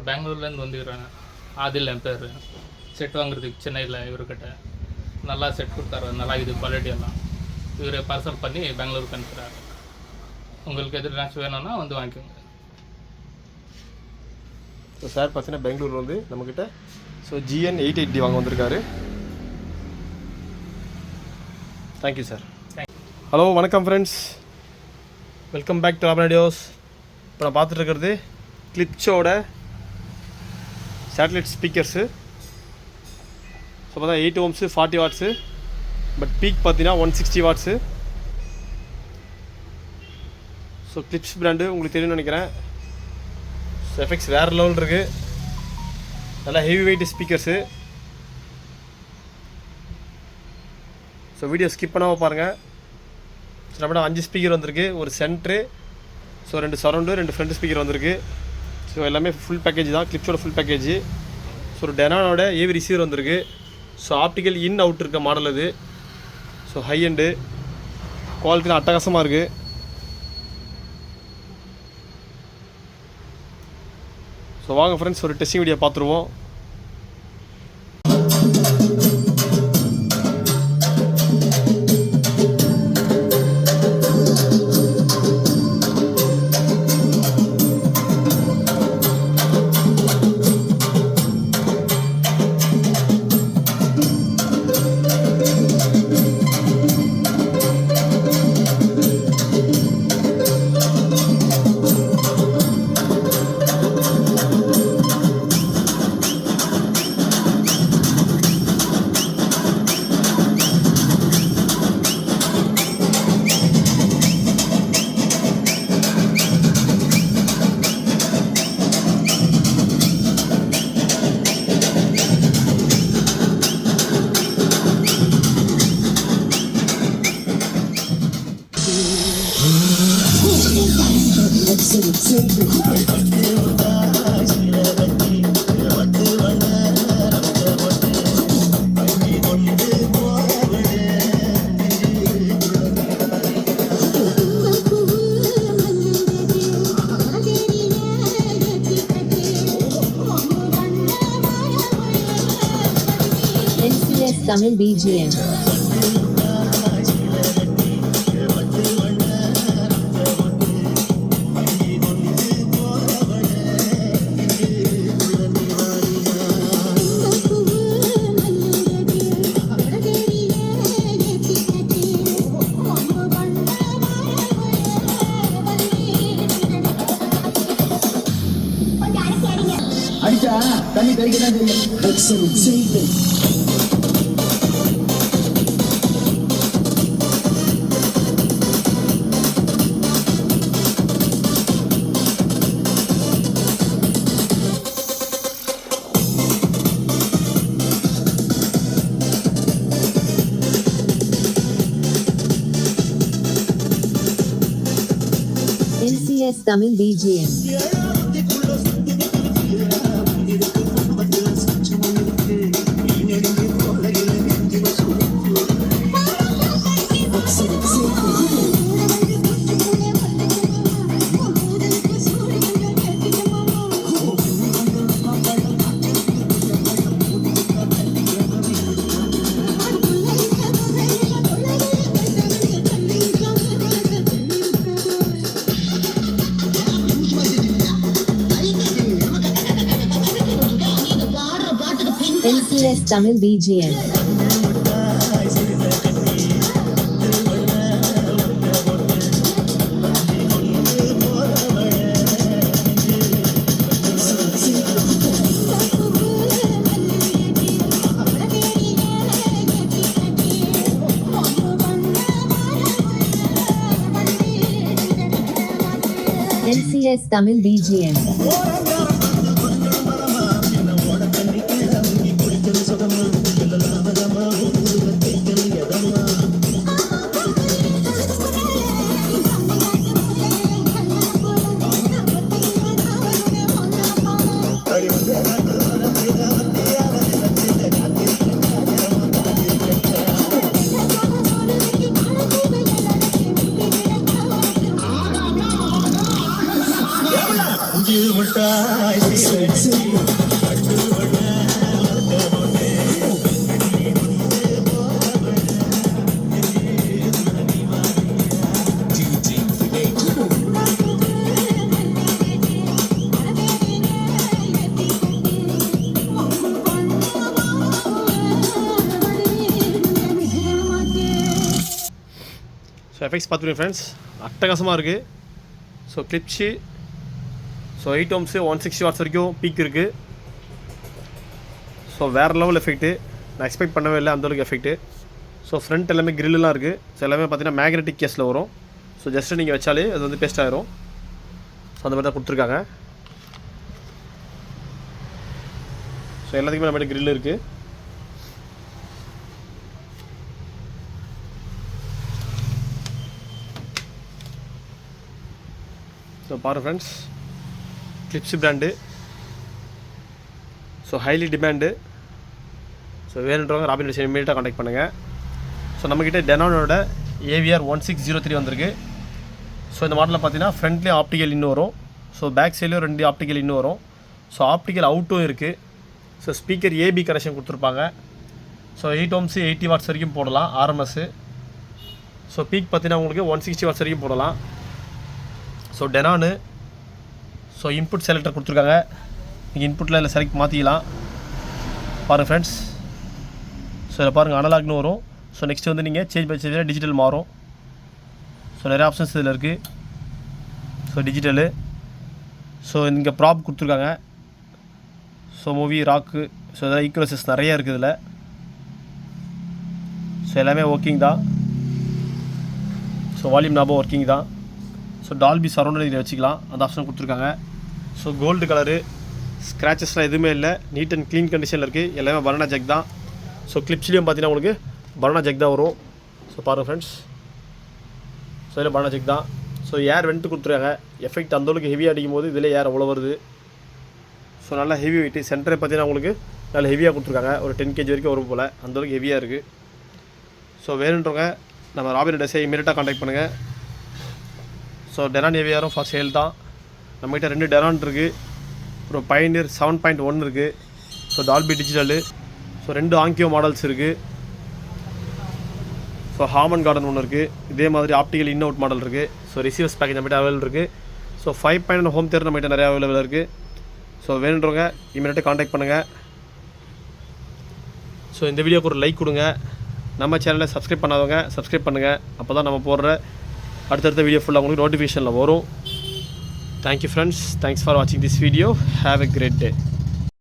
பெங்களூர்லேருந்து வந்துக்கிறேன். ஆதில் என் பேர். செட் வாங்குறதுக்கு சென்னையில் இவர்கிட்ட நல்லா செட் கொடுத்தாரு. நல்லா இது குவாலிட்டி எல்லாம் இவரை பார்சல் பண்ணி பெங்களூருக்கு அனுப்புகிறாரு. உங்களுக்கு எதுனாச்சும் வேணும்னா வந்து வாங்கிக்கோங்க. ஸோ சார் பார்த்தீங்கன்னா பெங்களூர் வந்து நம்மக்கிட்ட ஸோ GN 880 வாங்க வந்திருக்காரு. Thank you sir. ஹலோ வணக்கம் ஃப்ரெண்ட்ஸ், வெல்கம் பேக் டு ராபன் ஐடியாஸ். இப்போ நான் பார்த்துட்டு இருக்கிறது கிளிப்ஸோட சேட்டலைட் ஸ்பீக்கர்ஸு. ஸோ பார்த்தா 8 ohms 40 watts, பட் பீக் பார்த்தீங்கன்னா 160 watts. ஸோ கிளிப்ஸ் பிராண்டு உங்களுக்கு தெரியும்னு நினைக்கிறேன். ஸோ எஃபெக்ட்ஸ் வேறு லெவல் இருக்குது. நல்லா heavy weight speakers. So video skip பண்ணாமல் பாருங்கள். ஸோ நம்மகிட்ட 5 ஸ்பீக்கர் வந்திருக்கு, ஒரு centre, so 2 surround, 2 front speaker வந்திருக்கு. ஸோ எல்லாமே ஃபுல் பேக்கேஜ் தான், கிளிப்ஸோட ஃபுல் பேக்கேஜ். ஸோ ஒரு டெனானோட ஏவி ரிசீவர் வந்திருக்கு. ஸோ ஆப்டிக்கல் இன் அவுட் இருக்க மாடல் அது. ஸோ ஹை எண்டு குவாலிட்டிலாம் அட்டகாசமாக இருக்குது. ஸோ வாங்க ஃப்ரெண்ட்ஸ் ஒரு டெஸ்டிங் வீடியோ பார்த்துருவோம். Tamil BGM. அடிச்சா தண்ணி தெரிக்கதான் தெரியும். NCS Tamil BGM. NCS Tamil BGM. NCS Tamil BGM. முட்டாய் எஃபெக்ட்ஸ் பார்த்துருங்க ஃப்ரெண்ட்ஸ், அட்டகாசமாக இருக்குது. So clips, so 8 ohms 160 watts வரைக்கும் பீக் இருக்குது. ஸோ வேறு லெவல் எஃபெக்ட்டு, நான் எக்ஸ்பெக்ட் பண்ணவே இல்லை அந்தளவுக்கு எஃபெக்ட்டு. ஸோ ஃப்ரண்ட் எல்லாமே கிரில்லாம் இருக்குது. ஸோ எல்லாமே பார்த்தீங்கன்னா மேக்னெட்டிக் கேஸில் வரும். ஸோ ஜஸ்ட்டு நீங்கள் வச்சாலே அது வந்து பேஸ்ட் ஆகிரும். ஸோ அந்த மாதிரி தான் கொடுத்துருக்காங்க. ஸோ எல்லாத்துக்குமே நம்ம கிரில் இருக்குது. ஸோ பாருங்கள் friends, clips brand, so highly demand. So வேணுன்றவங்க ராபின் டிசைன் இமீடியட்டாக கான்டாக்ட் பண்ணுங்கள். ஸோ நம்மக்கிட்ட டெனானோட AVR 1603 வந்திருக்கு. ஸோ இந்த மாடலில் பார்த்தீங்கன்னா ஃப்ரண்ட்லேயும் ஆப்டிக்கல் இன்னும் வரும். ஸோ பேக் சைட்லேயும் 2 ஆப்டிக்கல் இன்னும் வரும். ஸோ ஆப்டிக்கல் அவுட்டும் இருக்குது. ஸோ ஸ்பீக்கர் AB கனெக்ஷன் கொடுத்துருப்பாங்க. ஸோ 8 ohms 80 watts வரைக்கும் போடலாம் RMS. ஸோ பீக் பார்த்தீங்கன்னா உங்களுக்கு 160 watts வரைக்கும் போடலாம். ஸோ டெனானு. ஸோ இன்புட் செலக்டர் கொடுத்துருக்காங்க. நீங்கள் இன்புட்டில் இல்லை செலக்ட் மாற்றிக்கலாம். பாருங்கள் ஃப்ரெண்ட்ஸ், ஸோ இதில் பாருங்கள் அனலாக்னு வரும். ஸோ நெக்ஸ்ட் வந்து நீங்கள் சேஞ்ச் பை சேஞ்ச் டிஜிட்டல் மாறும். ஸோ நிறைய ஆப்ஷன்ஸ் இதில் இருக்குது. So digital. ஸோ இங்கே ப்ராப் கொடுத்துருக்காங்க. ஸோ மூவி ராக்கு, ஸோ இதெல்லாம் ஈக்குவலைசஸ் நிறைய இருக்குது இதில். ஸோ எல்லாமே ஒர்க்கிங் தான். ஸோ வால்யூம் நாபம் ஒர்க்கிங் தான். ஸோ டால்பி சரௌண்ட் இதில் வச்சுக்கலாம், அந்த ஆப்ஷன் கொடுத்துருக்காங்க. ஸோ கோல்டு கலரு, ஸ்க்ராச்சஸ்லாம் எதுவுமே இல்லை, நீட் அண்ட் க்ளீன் கண்டிஷனில் இருக்குது. எல்லாமே பனானா ஜெக் தான். ஸோ கிளிப்ஸ்லேயும் பார்த்தீங்கன்னா உங்களுக்கு பனானா ஜெக் தான் வரும். ஸோ பாருங்கள் ஃப்ரெண்ட்ஸ், ஸோ இதில் பனானா ஜெக் தான். ஸோ ஏர் வெண்ட்டு கொடுத்துருக்காங்க. எஃபெக்ட் அந்தளவுக்கு ஹெவியாக அடிக்கும் போது இதில் ஏர் அவ்வளோ வருது. ஸோ நல்லா ஹெவி வெயிட்டு. சென்டரை பார்த்தீங்கன்னா உங்களுக்கு நல்லா ஹெவியாக கொடுத்துருக்காங்க. ஒரு 10 kg வரைக்கும் வரும் போல், அந்தளவுக்கு ஹெவியாக இருக்குது. ஸோ வேணுன்றவங்க நம்ம ராபின் டிசைன் இமீடியட்டாக கான்டாக்ட் பண்ணுங்கள். So Denon AVR for sale தான். நம்மகிட்ட 2 டெனான் இருக்குது. அப்புறம் பைனியர் 7.1 இருக்குது. So Dolby digital. So 2 ஆங்கியோ models இருக்குது. ஸோ ஹாமன் கார்டன் ஒன்று இருக்குது. இதே மாதிரி ஆப்டிக்கல் இன் அவுட் மாடல் இருக்குது. ஸோ ரிசீவர்ஸ் பேக்கேஜ் நம்மகிட்ட அவைலபிள் இருக்குது. ஸோ 5.1 ஹோம் தியேட்டர் நம்மகிட்ட நிறையா அவைலபிள் இருக்குது. ஸோ வேணுன்றவங்க இமீடியட்டாக கான்டாக்ட் பண்ணுங்கள். ஸோ இந்த வீடியோக்கு ஒரு லைக் கொடுங்க. நம்ம சேனலை சப்ஸ்கிரைப் பண்ணாதவங்க சப்ஸ்கிரைப் பண்ணுங்கள். அப்போ தான் நம்ம போடுற அடுத்தடுத்த வீடியோ ஃபுல்லாக உங்களுக்கு நோட்டிஃபிகேஷனில் வரும். தேங்க்யூ ஃப்ரெண்ட்ஸ், தேங்க்ஸ் ஃபார் வாட்சிங் this video. Have a great day.